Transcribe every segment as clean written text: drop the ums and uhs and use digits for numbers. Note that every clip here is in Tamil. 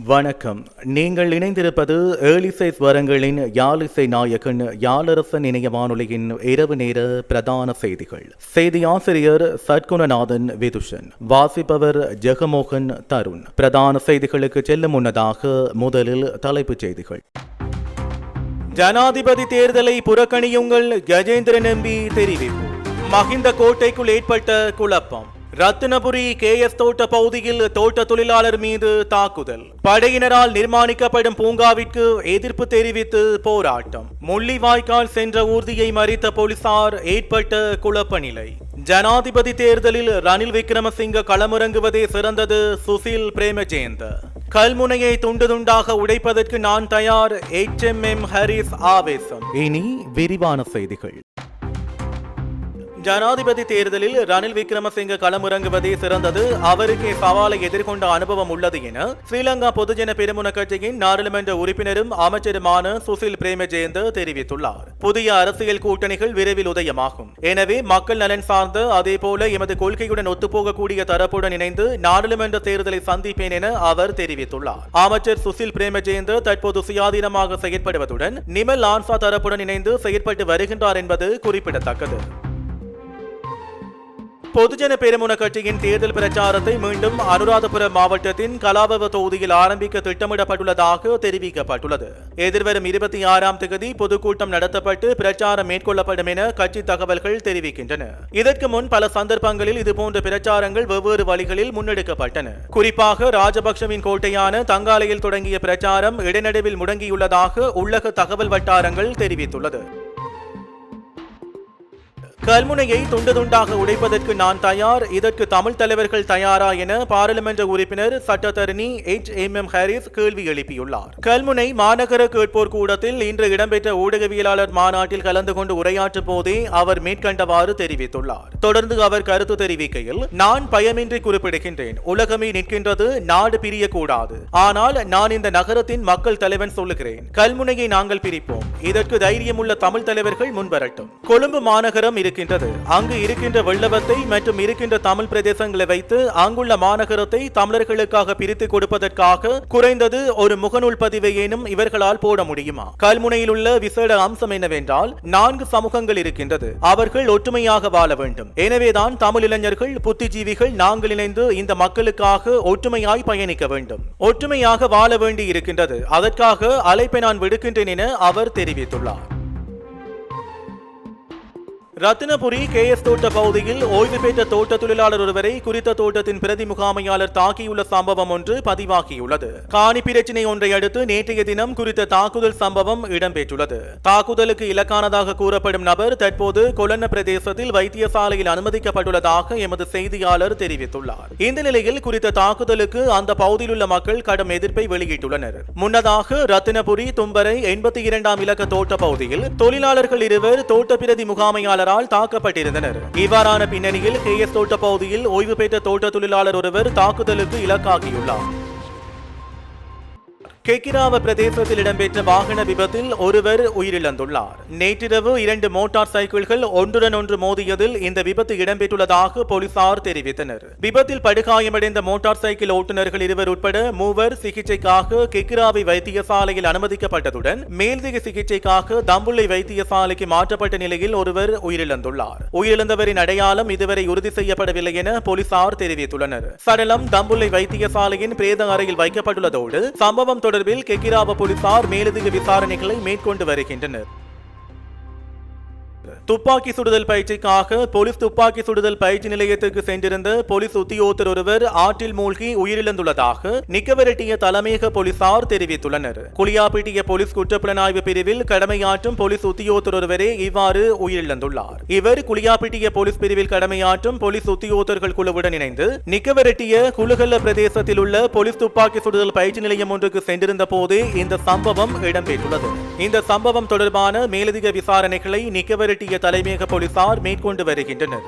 வணக்கம். நீங்கள் இணைந்திருப்பது ஏழிசை ஸ்வரங்களின் யாழிசை நாயகன் யாழரசன் இணைய வானொலியின் இரவு நேர பிரதான செய்திகள். செய்தி ஆசிரியர் சத்குணநாதன் விதுஷன், வாசிப்பவர் ஜெகமோகன் தருண். பிரதான செய்திகளுக்கு செல்லும் முன்னதாக முதலில் தலைப்புச் செய்திகள். ஜனாதிபதி தேர்தலை புறக்கணியுங்கள், கஜேந்திரன் எம்பி தெரிவிப்பு. மஹிந்த கோட்டைக்குள் ஏற்பட்ட குழப்பம். ரத்தினபுரி KS தோட்ட பகுதியில் தோட்ட தொழிலாளர் மீது தாக்குதல். படையினரால் நிர்மாணிக்கப்படும் பூங்காவிற்கு எதிர்ப்பு தெரிவித்து போராட்டம். முள்ளிவாய்க்கால் சென்ற ஊர்தியை மறித்த போலீசார், ஏற்பட்ட குழப்ப நிலை. ஜனாதிபதி தேர்தலில் ரணில் விக்ரமசிங்க களமிறங்குவதே சிறந்தது, சுசில் பிரேமஜேந்த. கல்முனையை துண்டு துண்டாக உடைப்பதற்கு நான் தயார், HMM ஹரிஸ் ஆவேசம். இனி விரிவான செய்திகள். ஜனாதிபதி தேர்தலில் ரணில் விக்ரமசிங்க களமிறங்குவதே சிறந்தது, அவருக்கே சவாலை எதிர்கொண்ட அனுபவம் உள்ளது என ஸ்ரீலங்கா பொதுஜன பெரமுன கட்சியின் நாடாளுமன்ற உறுப்பினரும் அமைச்சருமான சுசில் பிரேமஜேந்த தெரிவித்துள்ளார். புதிய அரசியல் கூட்டணிகள் விரைவில் உதயமாகும். எனவே மக்கள் நலன் சார்ந்த, அதேபோல எமது கொள்கையுடன் ஒத்துப்போகக்கூடிய தரப்புடன் இணைந்து நாடாளுமன்ற தேர்தலை சந்திப்பேன் என அவர் தெரிவித்துள்ளார். அமைச்சர் சுசில் பிரேமஜேந்த தற்போது சுயாதீனமாக செயற்படுவதுடன் நிமல் ஆன்சா தரப்புடன் இணைந்து செயற்பட்டு வருகின்றார் என்பது குறிப்பிடத்தக்கது. பொதுஜன பெரமுன கட்சியின் தேர்தல் பிரச்சாரத்தை மீண்டும் அனுராதபுரம் மாவட்டத்தின் கலாவவ தொகுதியில் ஆரம்பிக்க திட்டமிடப்பட்டுள்ளதாக தெரிவிக்கப்பட்டுள்ளது. எதிர்வரும் 26ஆம் தேதி பொதுக்கூட்டம் நடத்தப்பட்டு பிரச்சாரம் மேற்கொள்ளப்படும் என கட்சி தகவல்கள் தெரிவிக்கின்றன. இதற்கு முன் பல சந்தர்ப்பங்களில் இதுபோன்ற பிரச்சாரங்கள் வெவ்வேறு வழிகளில் முன்னெடுக்கப்பட்டன. குறிப்பாக ராஜபக்சவின் கோட்டையான தங்காலையில் தொடங்கிய பிரச்சாரம் இடைநடுவில் முடங்கியுள்ளதாக உள்ளக தகவல் வட்டாரங்கள் தெரிவித்துள்ளது. கல்முனையை துண்டு துண்டாக உடைப்பதற்கு நான் தயார், இதற்கு தமிழ் தலைவர்கள் தயாரா என பாராளுமன்ற உறுப்பினர் சட்டத்தரணி HMM ஹரிஸ் கேள்வி எழுப்பியுள்ளார். கல்முனை மாநகர கேட்போர் கூடத்தில் இன்று இடம்பெற்ற ஊடகவியலாளர் மாநாட்டில் கலந்து கொண்டு உரையாற்றும் போதே அவர் மேற்கண்டவாறு தெரிவித்துள்ளார். தொடர்ந்து அவர் கருத்து தெரிவிக்கையில், நான் பயமின்றி குறிப்பிடுகின்றேன், உலகமே நிற்கின்றது, நாடு பிரியக்கூடாது. ஆனால் நான் இந்த நகரத்தின் மக்கள் தலைவன் சொல்லுகிறேன், கல்முனையை நாங்கள் பிரிப்போம், இதற்கு தைரியமுள்ள தமிழ் தலைவர்கள் முன்வரட்டும். கொழும்பு மாநகரம் இருக்கின்றது, அங்கு இருக்கின்ற வெள்ளவத்தை மற்றும் இருக்கின்ற தமிழ் பிரதேசங்களை வைத்து அங்குள்ள மாநகரத்தை தமிழர்களுக்காக பிரித்து கொடுப்பதற்காக குறைந்தது ஒரு முகநூல் பதிவை ஏனும் இவர்களால் போட முடியுமா? கல்முனையில் உள்ள விசேட அம்சம் என்னவென்றால் 4 சமூகங்கள் இருக்கின்றது, அவர்கள் ஒற்றுமையாக வாழ வேண்டும். எனவேதான் தமிழ் இளைஞர்கள், புத்திஜீவிகள் நாங்கள் இணைந்து இந்த மக்களுக்காக ஒற்றுமையாய் பயணிக்க வேண்டும், ஒற்றுமையாக வாழ வேண்டி இருக்கின்றது. அதற்காக அழைப்பை நான் விடுக்கின்றேன் என அவர் தெரிவித்துள்ளார். ரத்தினபுரி KS தோட்ட பகுதியில் ஓய்வு பெற்ற தோட்ட தொழிலாளர் ஒருவரை குறித்த தோட்டத்தின் பிரதி முகாமையாளர் தாக்கியுள்ள சம்பவம் ஒன்று பதிவாகியுள்ளது. காணி பிரச்சினை ஒன்றை அடுத்து நேற்றைய தினம் குறித்த தாக்குதல் சம்பவம் இடம்பெற்றுள்ளது. தாக்குதலுக்கு இலக்கானதாக கூறப்படும் நபர் தற்போது கொலன்ன பிரதேசத்தில் வைத்தியசாலையில் அனுமதிக்கப்பட்டுள்ளதாக எமது செய்தியாளர் தெரிவித்துள்ளார். இந்த நிலையில் குறித்த தாக்குதலுக்கு அந்த பகுதியில் உள்ள மக்கள் கடும் எதிர்ப்பை வெளியிட்டுள்ளனர். முன்னதாக ரத்தினபுரி தும்பரை 82ஆம் இலக்க தோட்ட பகுதியில் தொழிலாளர்கள் இருவர் தோட்ட பிரதி முகாமையாளர் தாக்கப்பட்டிருந்தனர். இவ்வாறான பின்னணியில் KS தோட்ட பகுதியில் ஓய்வு பெற்ற தோட்ட தொழிலாளர் ஒருவர் தாக்குதலுக்கு இலக்காகியுள்ளார். கெக்கிராவ பிரதேசத்தில் இடம்பெற்ற வாகன விபத்தில் ஒருவர் உயிரிழந்துள்ளார். நேற்றிரவு 2 மோட்டார் சைக்கிள்கள் ஒன்றுடன் ஒன்று மோதியதில் இந்த விபத்து இடம்பெற்றுள்ளதாக போலீசார் தெரிவித்தனர். விபத்தில் படுகாயமடைந்த மோட்டார் சைக்கிள் ஓட்டுநர்கள் இருவர் உட்பட 3 சிகிச்சைக்காக கெக்கிராவை வைத்தியசாலையில் அனுமதிக்கப்பட்டதுடன் மேல்திக சிகிச்சைக்காக தம்புள்ளை வைத்தியசாலைக்கு மாற்றப்பட்ட நிலையில் ஒருவர் உயிரிழந்துள்ளார். உயிரிழந்தவரின் அடையாளம் இதுவரை உறுதி செய்யப்படவில்லை என போலீசார் தெரிவித்துள்ளனர். சடலம் தம்புள்ளை வைத்தியசாலையின் பிரேத அறையில் வைக்கப்பட்டுள்ளதோடு சம்பவம் தொடர்பில் கெக்கிராவ போலீசார் மேலதிக விசாரணைகளை மேற்கொண்டு வருகின்றனர். துப்பாக்கி சுடுதல் பயிற்சிக்காக போலீஸ் துப்பாக்கி சுடுதல் பயிற்சி நிலையத்திற்கு சென்றிருந்த போலீஸ் உத்தியோகத்தர் ஒருவர் ஆற்றில் மூழ்கி உயிரிழந்துள்ளதாக நிக்கவரெட்டிய தலைமையக போலீசார் தெரிவித்துள்ளனர். குளியாப்பிட்டிய போலீஸ் குற்றப்புலனாய்வு பிரிவில் கடமையாற்றும் போலீஸ் உத்தியோகத்தர் ஒருவரே இவ்வாறு உயிரிழந்துள்ளார். இவர் குளியாப்பிட்டிய போலீஸ் பிரிவில் கடமையாற்றும் போலீஸ் உத்தியோகத்தர்கள் குழுவுடன் இணைந்து நிக்கவரெட்டிய குலுகல்ல பிரதேசத்தில் உள்ள போலீஸ் துப்பாக்கி சுடுதல் பயிற்சி நிலையம் ஒன்றுக்கு சென்றிருந்த போதே இந்த சம்பவம் இடம்பெற்றுள்ளது. இந்த சம்பவம் தொடர்பான மேலதிக விசாரணைகளை நிக்கவரெட்டிய தலைமையக போலீசார் மேற்கொண்டு வருகின்றனர்.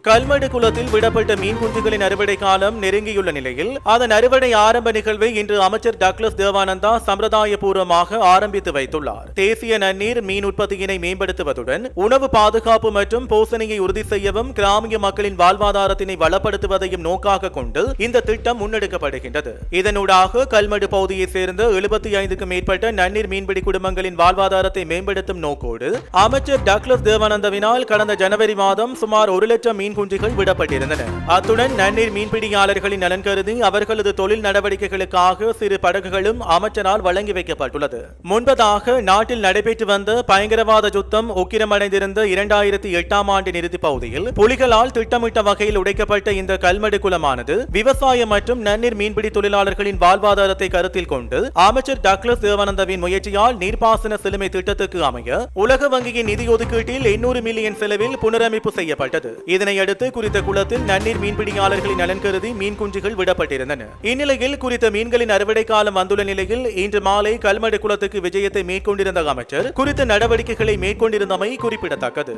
கல்மடு குளத்தில் விடப்பட்ட மீன் குஞ்சுகளின் அறுவடை காலம் நெருங்கியுள்ள நிலையில் அதன் அறுவடை ஆரம்ப நிகழ்வை இன்று அமைச்சர் டக்ளஸ் தேவானந்தா சம்பிரதாயபூர்வமாக ஆரம்பித்து வைத்துள்ளார். தேசிய நன்னீர் மீன் உற்பத்தியினை மேம்படுத்துவதுடன் உணவு பாதுகாப்பு மற்றும் போசனையை உறுதி செய்யவும் கிராமிய மக்களின் வாழ்வாதாரத்தினை வளப்படுத்துவதையும் நோக்காக கொண்டு இந்த திட்டம் முன்னெடுக்கப்படுகின்றது. இதனூடாக கல்மடு பகுதியை சேர்ந்த 75க்கும் மேற்பட்ட நன்னீர் மீன்பிடி குடும்பங்களின் வாழ்வாதாரத்தை மேம்படுத்தும் நோக்கோடு அமைச்சர் டக்ளஸ் தேவானந்தவினால் கடந்த ஜனவரி மாதம் சுமார் 1 லட்சம் மீன் குஞ்சுகள் விடப்பட்டிருந்தன. அத்துடன் நன்னீர் மீன்பிடியாளர்களின் நலன் கருதி அவர்களது தொழில் நடவடிக்கைகளுக்காக சிறு படகுகளும் அமைச்சரால் வழங்கி வைக்கப்பட்டுள்ளது. முன்பதாக நாட்டில் நடைபெற்று வந்த பயங்கரவாத யுத்தம் உக்கிரமடைந்திருந்த 2008ஆம் ஆண்டின் இறுதி பகுதியில் புலிகளால் திட்டமிட்ட வகையில் உடைக்கப்பட்ட இந்த கல்மடு குளமானது விவசாயம் மற்றும் நன்னீர் மீன்பிடி தொழிலாளர்களின் வாழ்வாதாரத்தை கருத்தில் கொண்டு அமைச்சர் டக்ளஸ் தேவானந்தாவின் முயற்சியால் நீர்ப்பாசன செழுமை திட்டத்துக்கு அமைய உலக வங்கியின் நிதி ஒதுக்கீட்டில் 800 மில்லியன் செலவில் புனரமைப்பு செய்யப்பட்டது. இதனையடுத்து குறித்த குளத்தில் நன்னீர் மீன்பிடியாளர்களின் நலன் கருதி மீன் குஞ்சுகள் விடப்பட்டிருந்தன. இந்நிலையில் குறித்த மீன்களின் அறுவடை காலம் வந்துள்ள நிலையில் இன்று மாலை கல்மடு குளத்துக்கு விஜயத்தை மேற்கொண்டிருந்த அமைச்சர் குறித்த நடவடிக்கைகளை மேற்கொண்டிருந்தமை குறிப்பிடத்தக்கது.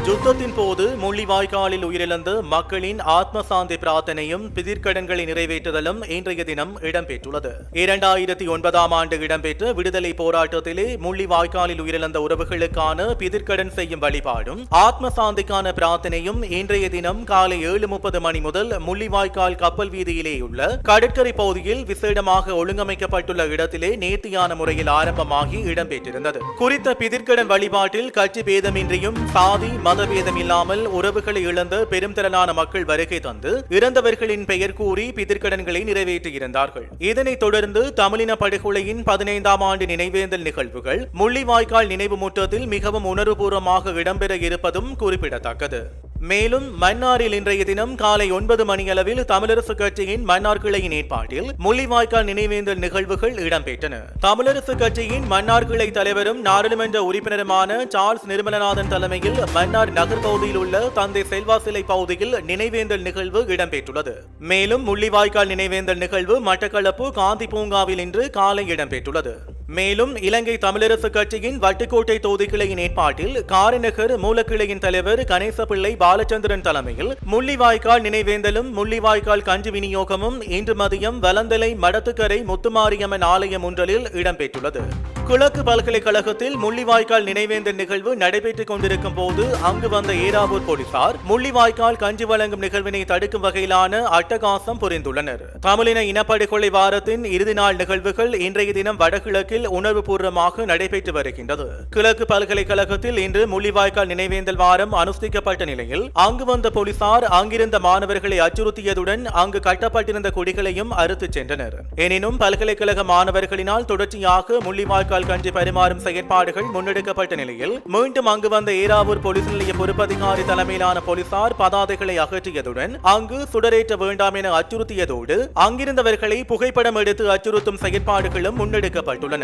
யுத்தத்தின் போது முள்ளிவாய்க்காலில் உயிரிழந்த மக்களின் ஆத்ம சாந்தி பிரார்த்தனையும் பிதிர்க்கடன்களை நிறைவேற்றுதலும் இன்றைய தினம் இடம்பெற்றுள்ளது. 2009ஆம் ஆண்டு இடம்பெற்ற விடுதலை போராட்டத்திலே முள்ளிவாய்க்காலில் உயிரிழந்த உறவுகளுக்கான பிதிர்க்கடன் செய்யும் வழிபாடும் ஆத்ம சாந்திக்கான பிரார்த்தனையும் இன்றைய தினம் காலை 7:30 மணி முதல் முள்ளிவாய்க்கால் கப்பல் வீதியிலேயுள்ள கடற்கரை பகுதியில் விசேடமாக ஒழுங்கமைக்கப்பட்டுள்ள இடத்திலே நேர்த்தியான முறையில் ஆரம்பமாகி இடம்பெற்றிருந்தது. குறித்த பிதிர்க்கடன் வழிபாட்டில் கட்சி பேதமின்றியும் சாதி மதபேதம் இல்லாமல் உறவுகளை இழந்த பெரும் திரளான மக்கள் வருகை தந்து இறந்தவர்களின் பெயர் கூறி பிதிர்க்கடன்களை நிறைவேற்றியிருந்தார்கள். இதனைத் தொடர்ந்து தமிழின படுகொலையின் 15ஆம் ஆண்டு நினைவேந்தல் நிகழ்வுகள் முள்ளிவாய்க்கால் நினைவு முற்றத்தில் மிகவும் உணர்வுபூர்வமாக இடம்பெற இருப்பதும் குறிப்பிடத்தக்கது. மேலும் மன்னாரில் இன்றைய தினம் காலை 9 மணியளவில் தமிழரசு கட்சியின் மன்னார் கிளையின் ஏற்பாட்டில் முள்ளிவாய்க்கால் நினைவேந்தல் நிகழ்வுகள் இடம்பெற்றன. தமிழரசு கட்சியின் மன்னார் கிளை தலைவரும் நாடாளுமன்ற உறுப்பினருமான சார்ல்ஸ் நிர்மலநாதன் தலைமையில் மன்னார் நகர் பகுதியில் உள்ள தந்தை செல்வா சிலை பகுதியில் நினைவேந்தல் நிகழ்வு இடம்பெற்றுள்ளது. மேலும் முள்ளிவாய்க்கால் நினைவேந்தல் நிகழ்வு மட்டக்களப்பு காந்தி பூங்காவில் இன்று காலை இடம்பெற்றுள்ளது. மேலும் இலங்கை தமிழரசு கட்சியின் வட்டுக்கோட்டை தொகுதி கிளையின் ஏற்பாட்டில் காரைநகர் மூலக்கிளையின் தலைவர் கணேசபிள்ளை பாலச்சந்திரன் தலைமையில் முள்ளிவாய்க்கால் நினைவேந்தலும் முள்ளிவாய்க்கால் கஞ்சி விநியோகமும் இன்று மதியம் வலந்தலை மடத்துக்கரை முத்துமாரியம்மன் ஆலயம் ஒன்றில் இடம்பெற்றுள்ளது. கிழக்கு பல்கலைக்கழகத்தில் முள்ளிவாய்க்கால் நினைவேந்தல் நிகழ்வு நடைபெற்றுக் கொண்டிருக்கும் போது அங்கு வந்த ஏராவூர் போலீசார் முள்ளிவாய்க்கால் கஞ்சி வழங்கும் நிகழ்வினை தடுக்கும் வகையிலான அட்டகாசம் புரிந்துள்ளனர். தமிழின இனப்படுகொலை வாரத்தின் இறுதி நாள் நிகழ்வுகள் இன்றைய தினம் வடகிழக்கில் உணர்வுபூர்வமாக நடைபெற்று வருகின்றது. கிழக்கு பல்கலைக்கழகத்தில் இன்று முள்ளிவாய்க்கால் நினைவேந்தல் வாரம் அனுஷ்டிக்கப்பட்ட நிலையில் அங்கு வந்த போலீசார் அங்கிருந்த மாணவர்களை அச்சுறுத்தியதுடன் அங்கு கட்டப்பட்டிருந்த கொடிகளையும் அறுத்து சென்றனர். எனினும் பல்கலைக்கழக மாணவர்களினால் தொடர்ச்சியாக முள்ளிவாய்க்கால் கஞ்சி பரிமாறும் செயற்பாடுகள் முன்னெடுக்கப்பட்ட நிலையில் மீண்டும் அங்கு வந்த ஏராவூர் போலீஸ் நிலைய பொறுப்பதிகாரி தலைமையிலான போலீசார் பதாதைகளை அகற்றியதுடன் அங்கு சுடரேற்ற வேண்டாம் என அச்சுறுத்தியதோடு அங்கிருந்தவர்களை புகைப்படம் எடுத்து அச்சுறுத்தும் செயற்பாடுகளும் முன்னெடுக்கப்பட்டுள்ளன.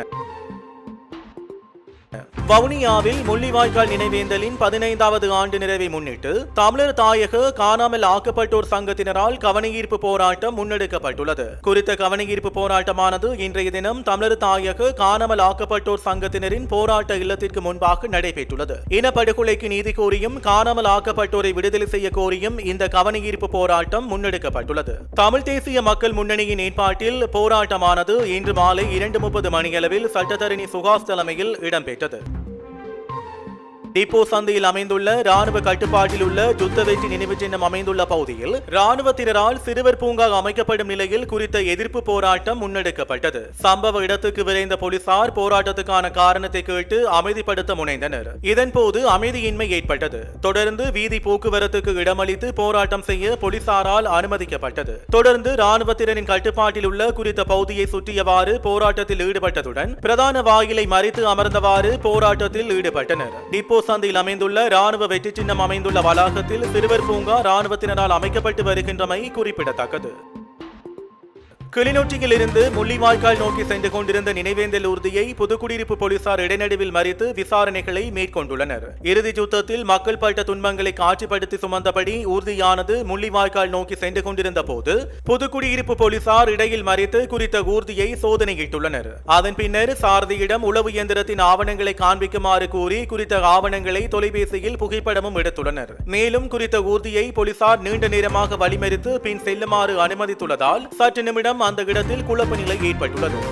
வவுனியாவில் முள்ளிவாய்க்கால் நினைவேந்தலின் 15வது ஆண்டு நிறைவை முன்னிட்டு தமிழர் தாயக காணாமல் ஆக்கப்பட்டோர் சங்கத்தினரால் கவனஈர்ப்பு போராட்டம் முன்னெடுக்கப்பட்டுள்ளது. குறித்த கவனஈர்ப்பு போராட்டமானது இன்றைய தினம் தமிழர் தாயக காணாமல் ஆக்கப்பட்டோர் சங்கத்தினரின் போராட்ட இல்லத்திற்கு முன்பாக நடைபெற்றுள்ளது. இனப்படுகொலைக்கு நீதி கோரியும் காணாமல் ஆக்கப்பட்டோரை விடுதலை செய்ய கோரியும் இந்த கவனஈர்ப்பு போராட்டம் முன்னெடுக்கப்பட்டுள்ளது. தமிழ் தேசிய மக்கள் முன்னணியின் ஏற்பாட்டில் போராட்டமானது இன்று மாலை 2:30 மணியளவில் சட்டத்தரணி சுகாஸ் தலைமையில் இடம்பெற்றது. டிப்போ சந்தையில் அமைந்துள்ள ராணுவ கட்டுப்பாட்டில் உள்ள யுத்த வெற்றி நினைவு சின்னம் அமைந்துள்ள பகுதியில் ராணுவத்தினரால் சிறுவர் பூங்கா அமைக்கப்படும் நிலையில் குறித்த எதிர்ப்பு போராட்டம் முன்னெடுக்கப்பட்டது. சம்பவ இடத்துக்கு விரைந்த போலீசார் போராட்டத்துக்கான காரணத்தை கேட்டு அமைதிப்படுத்த முனைந்தனர். இதன்போது அமைதியின்மை ஏற்பட்டது. தொடர்ந்து வீதி போக்குவரத்துக்கு இடமளித்து போராட்டம் செய்ய போலீசாரால் அனுமதிக்கப்பட்டது. தொடர்ந்து ராணுவத்தினரின் கட்டுப்பாட்டில் உள்ள குறித்த பகுதியை சுற்றியவாறு போராட்டத்தில் ஈடுபட்டதுடன் பிரதான வாயிலை மறித்து அமர்ந்தவாறு போராட்டத்தில் ஈடுபட்டனர். டிப்போ சந்தையில் அமைந்துள்ள ராணுவ வெற்றி சின்னம் அமைந்துள்ள வளாகத்தில் சிறுவர் பூங்கா ராணுவத்தினரால் அமைக்கப்பட்டு வருகின்றமை குறிப்பிடத்தக்கது. கிளிநொச்சியில் இருந்து முள்ளிவாய்க்கால் நோக்கி சென்று கொண்டிருந்த நினைவேந்தல் ஊர்தியை புதுக்குடியிருப்பு போலீசார் இடைநடுவில் மறித்து விசாரணைகளை மேற்கொண்டுள்ளனர். இறுதி யுத்தத்தில் மக்கள் பட்ட துன்பங்களை காட்சிப்படுத்தி சுமந்தபடி ஊர்தியானது முள்ளிவாய்க்கால் நோக்கி சென்று கொண்டிருந்த போது புதுக்குடியிருப்பு போலீசார் இடையில் மறித்து குறித்த ஊர்தியை சோதனையிட்டுள்ளனர். அதன் பின்னர் சாரதியிடம் உளவு இயந்திரத்தின் ஆவணங்களை காண்பிக்குமாறு கூறி குறித்த ஆவணங்களை தொலைபேசியில் புகைப்படமும் எடுத்துள்ளனர். மேலும் குறித்த ஊர்தியை போலீசார் நீண்ட நேரமாக வழிமறித்து பின் செல்லுமாறு அனுமதித்துள்ளதால் சற்று நிமிடம் அந்த இடத்தில் குழப்ப நிலை ஏற்பட்டுள்ளது.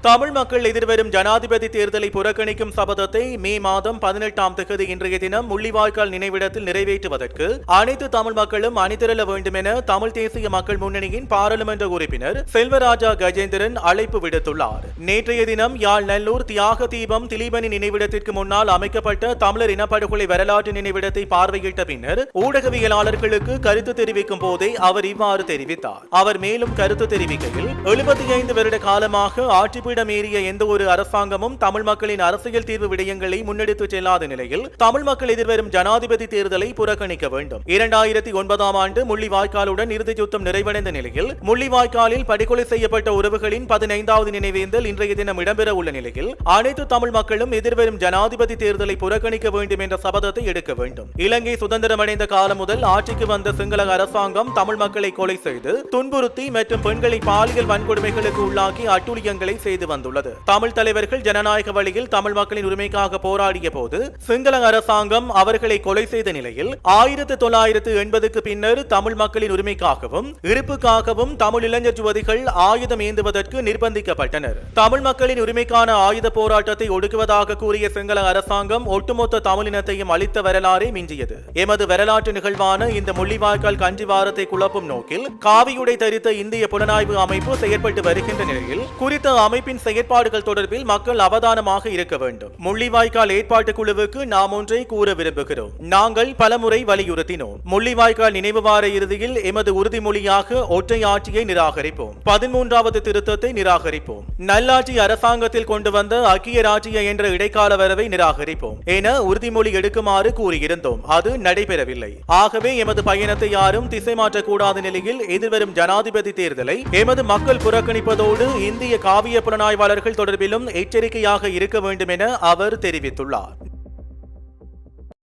தமிழ் மக்கள் எதிர்வரும் ஜனாதிபதி தேர்தலை புறக்கணிக்கும் சபதத்தை மே மாதம் 18ஆம் தேதி இன்றைய தினம் முள்ளிவாய்க்கால் நினைவிடத்தில் நிறைவேற்றுவதற்கு அனைத்து தமிழ் மக்களும் அணிதிரள வேண்டும் என தமிழ் தேசிய மக்கள் முன்னணியின் பாராளுமன்ற உறுப்பினர் செல்வராஜா கஜேந்திரன் அழைப்பு விடுத்துள்ளார். நேற்றைய தினம் யாழ் நல்லூர் தியாக தீபம் திலீபனின் நினைவிடத்திற்கு முன்னால் அமைக்கப்பட்ட தமிழர் இனப்படுகொலை வரலாற்று நினைவிடத்தை பார்வையிட்ட பின்னர் ஊடகவியலாளர்களுக்கு கருத்து தெரிவிக்கும் போதே அவர் இவ்வாறு தெரிவித்தார். அவர் மேலும் கருத்து தெரிவிக்கையில் 75 வருட காலமாக ஆட்சி மீறிய எந்த ஒரு அரசாங்கமும் தமிழ் மக்களின் அரசியல் தீர்வு விடயங்களை முன்னெடுத்து செல்லாத நிலையில் தமிழ் மக்கள் எதிர்வரும் ஜனாதிபதி தேர்தலை புறக்கணிக்க வேண்டும். 2009ஆம் ஆண்டு முள்ளிவாய்க்காலுடன் இறுதி யுத்தம் நிறைவடைந்த நிலையில் முள்ளிவாய்க்காலில் படுகொலை செய்யப்பட்ட உறவுகளின் 15வது நினைவேந்தல் இன்றைய தினம் இடம்பெற உள்ள நிலையில் அனைத்து தமிழ் மக்களும் எதிர்வரும் ஜனாதிபதி தேர்தலை புறக்கணிக்க வேண்டும் என்ற சபதத்தை எடுக்க வேண்டும். இலங்கை சுதந்திரமடைந்த காலம் முதல் ஆட்சிக்கு வந்த சிங்கள அரசாங்கம் தமிழ் மக்களை கொலை செய்து துன்புறுத்தி மற்றும் பெண்களை பாலியல் வன்கொடுமைகளுக்கு உள்ளாக்கி அட்டூழியங்களை செய்து வந்துள்ளது. தமிழ் தலைவர்கள் ஜனநாயக வழியில் தமிழ் மக்களின் உரிமைக்காக போராடிய போது சிங்கள அரசாங்கம் அவர்களை கொலை செய்த நிலையில் 1980க்கு பின்னர் தமிழ் மக்களின் உரிமைக்காகவும் இருப்புக்காகவும் தமிழ் இளைஞர் யுவதிகள் ஆயுதம் ஏந்துவதற்கு நிர்பந்திக்கப்பட்டனர். தமிழ் மக்களின் உரிமைக்கான ஆயுத போராட்டத்தை ஒடுக்குவதாக கூறிய சிங்கள அரசாங்கம் ஒட்டுமொத்த தமிழினத்தையும் அளித்த வரலாறை மிஞ்சியது. எமது வரலாற்று நிகழ்வான இந்த முள்ளிவாய்க்கால் கஞ்சிவாரத்தை குழப்பும் நோக்கில் காவியுடை தரித்த இந்திய புலனாய்வு அமைப்பு செயற்பட்டு வருகின்ற நிலையில் குறித்த அமைப்பின் செயற்பாடுகள் தொடர்பில் மக்கள் அவதானமாக இருக்க வேண்டும். முள்ளிவாய்க்கால் ஏற்பாட்டு குழுவுக்கு நாம் ஒன்றை கூற விரும்புகிறோம். நாங்கள் பலமுறை வலியுறுத்தினோம். முள்ளிவாய்க்கால் நினைவு வார இறுதியில் எமது உறுதிமொழியாக ஒற்றை ஆட்சியை நிராகரிப்போம், 13வது திருத்தத்தை நிராகரிப்போம், நல்லாட்சி அரசாங்கத்தில் கொண்டு வந்த ஐக்கிய ராஜ்ய என்ற இடைக்கால வரவை நிராகரிப்போம் என உறுதிமொழி எடுக்குமாறு கூறியிருந்தோம். அது நடைபெறவில்லை. ஆகவே எமது பயணத்தை யாரும் திசை மாற்றக்கூடாத நிலையில் எதிர்வரும் ஜனாதிபதி தேர்தலை எமது மக்கள் புறக்கணிப்பதோடு இந்திய காவிய புலனாய்வாளர்கள் தொடர்பிலும் எச்சரிக்கையாக இருக்க வேண்டும் என அவர் தெரிவித்துள்ளார்.